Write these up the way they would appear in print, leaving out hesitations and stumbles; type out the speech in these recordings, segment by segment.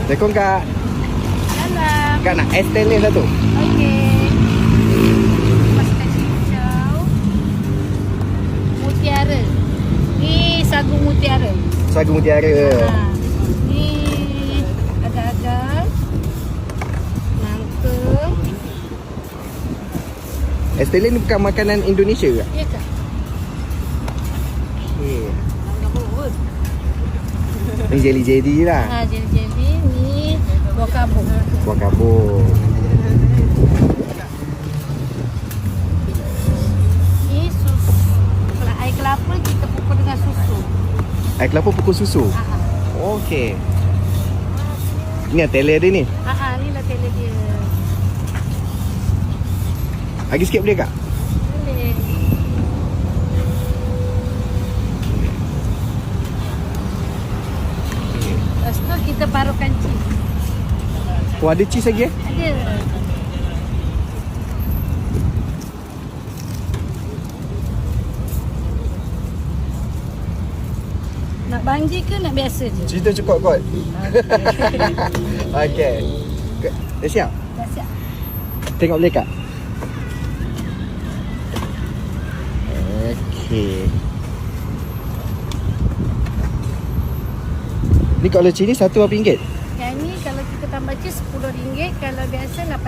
Assalamualaikum Kak. Salam. Kak nak es teh satu. Okey. Mas kasih hijau. Mutiara. Ni sagu mutiara. Sagu mutiara. Ni agak-agak nangka. Es teh ni bukan makanan Indonesia ke? Ya ke? Okay. Ni jeli-jeli lah. Jeli-jeli ni buah kabung. Buah kabung. Ni susu. Kalau air kelapa kita pukul dengan susu. Air kelapa pukul susu. Okey. Ni tele dia ni. Ni lah tele dia. Lagi sikit boleh Kak? Boleh. Lepas tu kita parukan cheese. Oh, ada cheese lagi eh? Ada. Nak banjir ke nak biasa je? Cerita cepat kot. Okey. Dah siap? Dah siap. Tengok boleh Kak? Okey. Ni kalau cili satu berapa ringgit? Yang ni kalau kita tambah cheese RM10, kalau biasa RM8.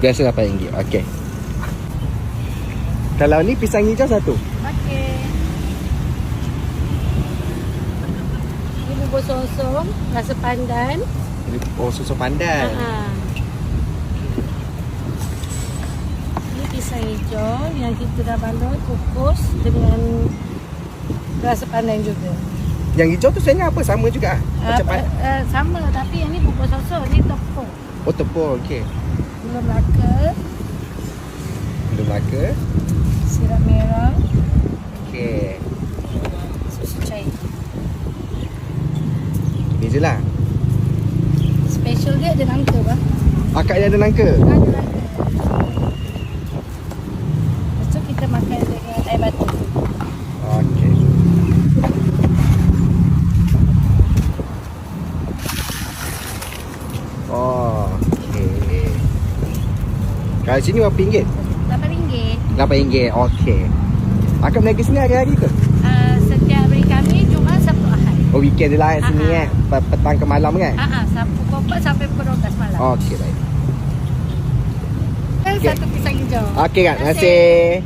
Biasa RM8. Okey. Kalau ni pisang hijau satu. Okey. Ni bubur sosong, rasa pandan. Oh, susu pandan. Ni pisang hijau yang kita dah balut kukus dengan rasa pandan juga. Yang hijau tu sebenarnya apa? Sama juga? Macam Sama tapi yang ni bubur sosong, ni tepung. oh, tepung. Okey. Gula melaka, Gula melaka. sirap merah, Okey. susu cair. Ni je lah. Special dia ada nangka bang. Akak dia ada nangka? Ada nangka. Lepas tu kita makan dengan air batu. Okey. Oh, okey. Kalau sini berapa ringgit? RM8. RM8. Okey. Akak berniaga sini hari-hari ke? Setiap hari kami Jumaat, Sabtu, Ahad. Oh, weekend je lah kat sini eh. Petang ke malam kan? Pukul 4 sampai pukul 12 malam. Okey, baik. Satu pisang hijau. Okey Kak, terima kasih.